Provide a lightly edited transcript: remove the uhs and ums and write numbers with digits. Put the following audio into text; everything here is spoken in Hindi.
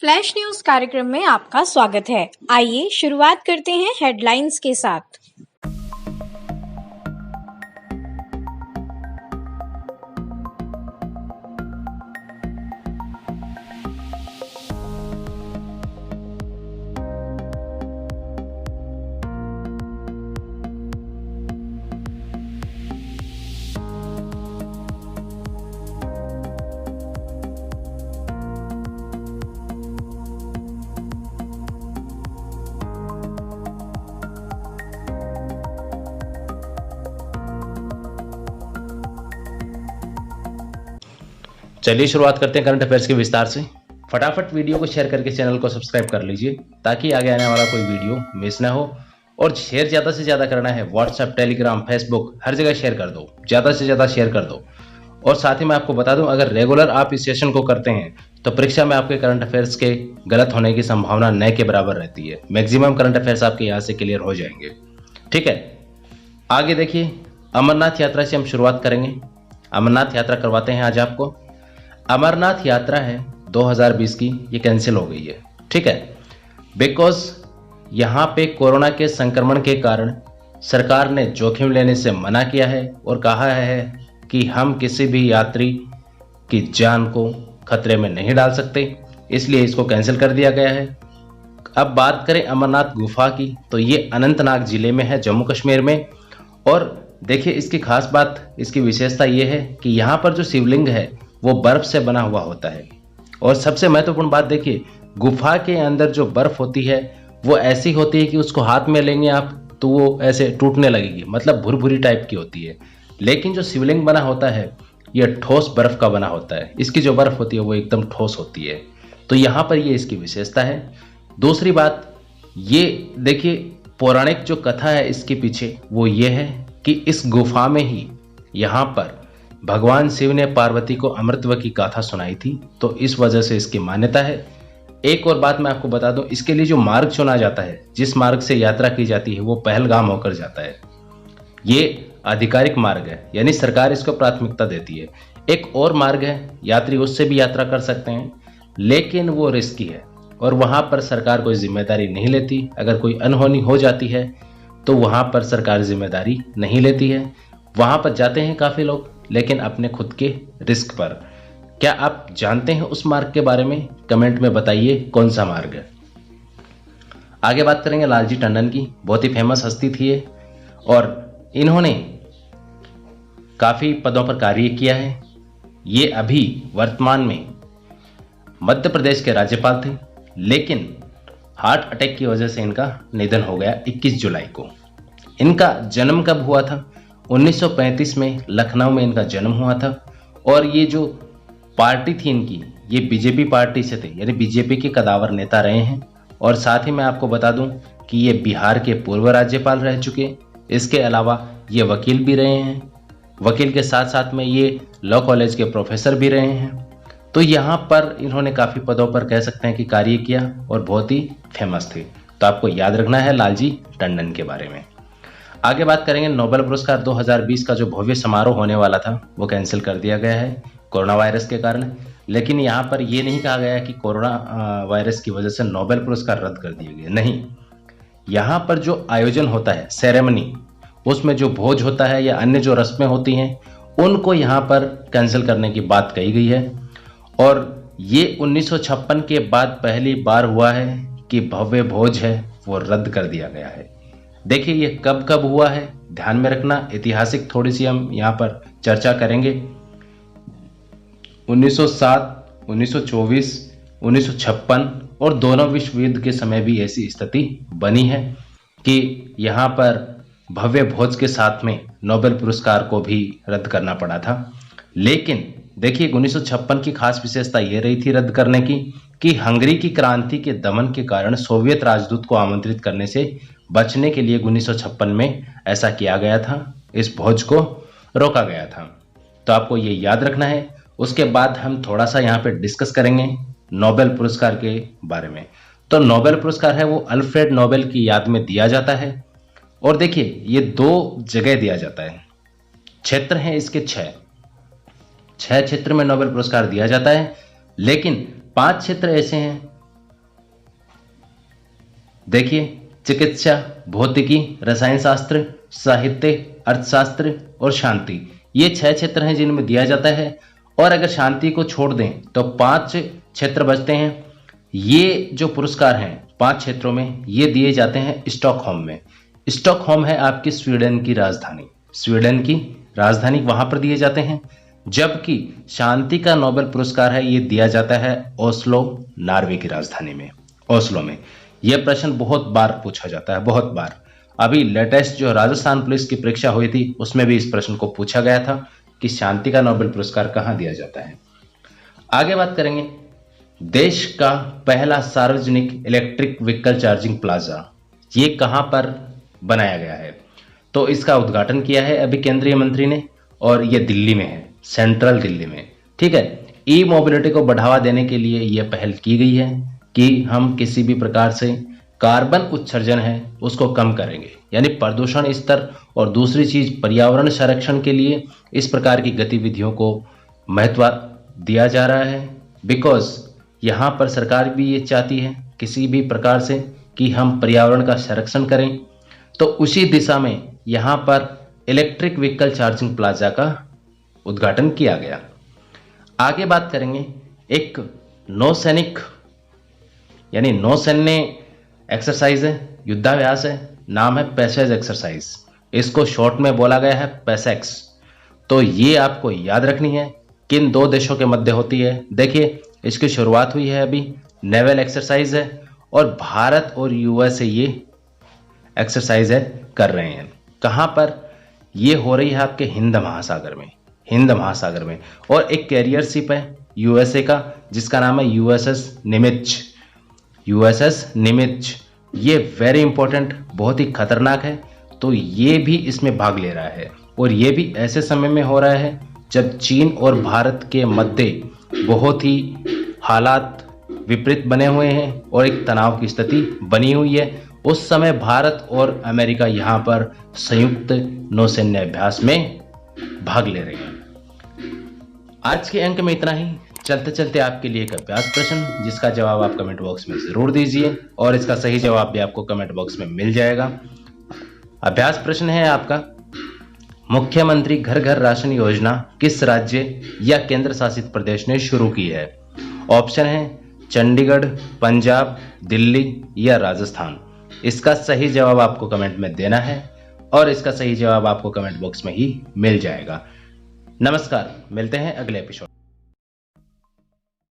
फ्लैश न्यूज कार्यक्रम में आपका स्वागत है। आइए शुरुआत करते हैं हेडलाइंस के साथ। चलिए शुरुआत करते हैं करंट अफेयर्स के विस्तार से। फटाफट वीडियो को शेयर करके चैनल को सब्सक्राइब कर लीजिए ताकि आगे आने वाला कोई वीडियो मिस ना हो। और शेयर ज़्यादा से ज़्यादा करना है, व्हाट्सएप, टेलीग्राम, फेसबुक, हर जगह शेयर कर दो, ज़्यादा से ज़्यादा शेयर कर दो। और साथ ही मैं आपको बता दूं, अगर रेगुलर आप इस सेशन को करते हैं तो परीक्षा में आपके करंट अफेयर्स के गलत होने की संभावना न के बराबर रहती है। मैक्सिमम करंट अफेयर्स आपके यहाँ से क्लियर हो जाएंगे। ठीक है, आगे देखिए, अमरनाथ यात्रा से हम शुरुआत करेंगे। अमरनाथ यात्रा करवाते हैं आज आपको। अमरनाथ यात्रा है 2020 की, ये कैंसिल हो गई है। ठीक है, बिकॉज यहाँ पे कोरोना के संक्रमण के कारण सरकार ने जोखिम लेने से मना किया है और कहा है कि हम किसी भी यात्री की जान को खतरे में नहीं डाल सकते, इसलिए इसको कैंसिल कर दिया गया है। अब बात करें अमरनाथ गुफा की, तो ये अनंतनाग जिले में है, जम्मू कश्मीर में। और देखिए, इसकी खास बात, इसकी विशेषता ये है कि यहाँ पर जो शिवलिंग है वो बर्फ से बना हुआ होता है। और सबसे महत्वपूर्ण बात देखिए, गुफा के अंदर जो बर्फ होती है वो ऐसी होती है कि उसको हाथ में लेंगे आप तो वो ऐसे टूटने लगेगी, मतलब भुरभुरी टाइप की होती है। लेकिन जो शिवलिंग बना होता है ये ठोस बर्फ का बना होता है। इसकी जो बर्फ होती है वो एकदम ठोस होती है। तो यहाँ पर ये इसकी विशेषता है। दूसरी बात ये देखिए, पौराणिक जो कथा है इसके पीछे वो ये है कि इस गुफा में ही यहाँ पर भगवान शिव ने पार्वती को अमृतत्व की गाथा सुनाई थी, तो इस वजह से इसकी मान्यता है। एक और बात मैं आपको बता दूं, इसके लिए जो मार्ग चुना जाता है, जिस मार्ग से यात्रा की जाती है वो पहलगाम होकर जाता है। ये आधिकारिक मार्ग है, यानी सरकार इसको प्राथमिकता देती है। एक और मार्ग है, यात्री उससे भी यात्रा कर सकते हैं, लेकिन वो रिस्की है और वहां पर सरकार कोई जिम्मेदारी नहीं लेती। अगर कोई अनहोनी हो जाती है तो वहां पर सरकार जिम्मेदारी नहीं लेती है। वहां पर जाते हैं काफी लोग, लेकिन अपने खुद के रिस्क पर। क्या आप जानते हैं उस मार्ग के बारे में? कमेंट में बताइए कौन सा मार्ग है। आगे बात करेंगे लालजी टंडन की। बहुत ही फेमस हस्ती थी ये, और इन्होंने काफी पदों पर कार्य किया है। ये अभी वर्तमान में मध्य प्रदेश के राज्यपाल थे, लेकिन हार्ट अटैक की वजह से इनका निधन हो गया 21 जुलाई को। इनका जन्म कब हुआ था? 1935 में लखनऊ में इनका जन्म हुआ था। और ये जो पार्टी थी इनकी, ये बीजेपी पार्टी से थे, यानी बीजेपी के कदावर नेता रहे हैं। और साथ ही मैं आपको बता दूं कि ये बिहार के पूर्व राज्यपाल रह चुके। इसके अलावा ये वकील भी रहे हैं। वकील के साथ साथ में ये लॉ कॉलेज के प्रोफेसर भी रहे हैं। तो यहाँ पर इन्होंने काफ़ी पदों पर कह सकते हैं कि कार्य किया और बहुत ही फेमस थे। तो आपको याद रखना है लालजी टंडन के बारे में। आगे बात करेंगे, नोबेल पुरस्कार 2020 का जो भव्य समारोह होने वाला था वो कैंसिल कर दिया गया है कोरोना वायरस के कारण। लेकिन यहाँ पर ये नहीं कहा गया कि कोरोना वायरस की वजह से नोबेल पुरस्कार रद्द कर दिए गए, नहीं। यहाँ पर जो आयोजन होता है, सेरेमनी, उसमें जो भोज होता है या अन्य जो रस्में होती हैं, उनको यहाँ पर कैंसिल करने की बात कही गई है। और ये 1956 के बाद पहली बार हुआ है कि भव्य भोज है वो रद्द कर दिया गया है। देखिए, ये कब कब हुआ है ध्यान में रखना। ऐतिहासिक थोड़ी सी हम यहाँ पर चर्चा करेंगे। 1907, 1924, 1956 और दोनों विश्व युद्ध के समय भी ऐसी स्थिति बनी है कि यहाँ पर भव्य भोज के साथ में नोबेल पुरस्कार को भी रद्द करना पड़ा था। लेकिन देखिए, 1956 की खास विशेषता ये रही थी रद्द करने की कि हंगरी की क्रांति के दमन के कारण सोवियत राजदूत को आमंत्रित करने से बचने के लिए 1956 में ऐसा किया गया था। इस भोज को रोका गया था। तो आपको ये याद रखना है। उसके बाद हम थोड़ा सा यहाँ पे डिस्कस करेंगे नोबेल पुरस्कार के बारे में। तो नोबेल पुरस्कार है वो अल्फ्रेड नोबेल की याद में दिया जाता है। और देखिए, ये 2 जगह दिया जाता है। क्षेत्र हैं इसके 6 क्षेत्र में नोबेल पुरस्कार दिया जाता है। लेकिन 5 क्षेत्र ऐसे हैं देखिए, चिकित्सा, भौतिकी, रसायन शास्त्र, साहित्य, अर्थशास्त्र और शांति, ये 6 क्षेत्र हैं जिनमें दिया जाता है। और अगर शांति को छोड़ दें तो 5 क्षेत्र बचते हैं। ये जो पुरस्कार हैं 5 क्षेत्रों में, ये दिए जाते हैं स्टॉकहोम में। स्टॉकहोम है आपकी स्वीडन की राजधानी। स्वीडन की राजधानी वहां पर दिए जाते हैं। जबकि शांति का नोबेल पुरस्कार है, ये दिया जाता है ओस्लो, नॉर्वे की राजधानी में, ओस्लो में। यह प्रश्न बहुत बार पूछा जाता है, बहुत बार। अभी लेटेस्ट जो राजस्थान पुलिस की परीक्षा हुई थी उसमें भी इस प्रश्न को पूछा गया था कि शांति का नोबेल पुरस्कार कहां दिया जाता है। आगे बात करेंगे, देश का पहला सार्वजनिक इलेक्ट्रिक व्हीकल चार्जिंग प्लाजा ये कहां पर बनाया गया है? तो इसका उद्घाटन किया है अभी केंद्रीय मंत्री ने, और ये दिल्ली में है, सेंट्रल दिल्ली में। ठीक है, ई मोबिलिटी को बढ़ावा देने के लिए यह पहल की गई है कि हम किसी भी प्रकार से कार्बन उत्सर्जन है उसको कम करेंगे, यानी प्रदूषण स्तर, और दूसरी चीज पर्यावरण संरक्षण के लिए इस प्रकार की गतिविधियों को महत्व दिया जा रहा है। बिकॉज यहाँ पर सरकार भी ये चाहती है किसी भी प्रकार से कि हम पर्यावरण का संरक्षण करें। तो उसी दिशा में यहाँ पर इलेक्ट्रिक व्हीकल चार्जिंग प्लाजा का उद्घाटन किया गया। आगे बात करेंगे, एक नौसैनिक यानी नौसैन्य एक्सरसाइज है, युद्धाभ्यास है, नाम है पैसेज एक्सरसाइज। इसको शॉर्ट में बोला गया है पैसेक्स। तो ये आपको याद रखनी है किन 2 देशों के मध्य होती है। देखिए, इसकी शुरुआत हुई है अभी, नेवल एक्सरसाइज है, और भारत और यूएसए ये एक्सरसाइज है कर रहे हैं। कहां पर? ये हो रही है आपके हिंद महासागर में, हिंद महासागर में। और एक कैरियर शिप है यूएसए का जिसका नाम है यूएसएस निमित्ज। यूएसएस निमित्ज ये वेरी इंपॉर्टेंट, बहुत ही खतरनाक है। तो ये भी इसमें भाग ले रहा है, और ये भी ऐसे समय में हो रहा है जब चीन और भारत के मध्य बहुत ही हालात विपरीत बने हुए हैं और एक तनाव की स्थिति बनी हुई है। उस समय भारत और अमेरिका यहाँ पर संयुक्त नौसैन्य अभ्यास में भाग ले रहे हैं। आज के अंक में इतना ही। चलते चलते आपके लिए एक अभ्यास प्रश्न जिसका जवाब आप कमेंट बॉक्स में जरूर दीजिए, और इसका सही जवाब भी आपको कमेंट बॉक्स में मिल जाएगा। अभ्यास प्रश्न है आपका, मुख्यमंत्री घर घर राशन योजना किस राज्य या केंद्र शासित प्रदेश ने शुरू की है? ऑप्शन है चंडीगढ़, पंजाब, दिल्ली या राजस्थान। इसका सही जवाब आपको कमेंट में देना है, और इसका सही जवाब आपको कमेंट बॉक्स में ही मिल जाएगा। नमस्कार, मिलते हैं अगले एपिसोड।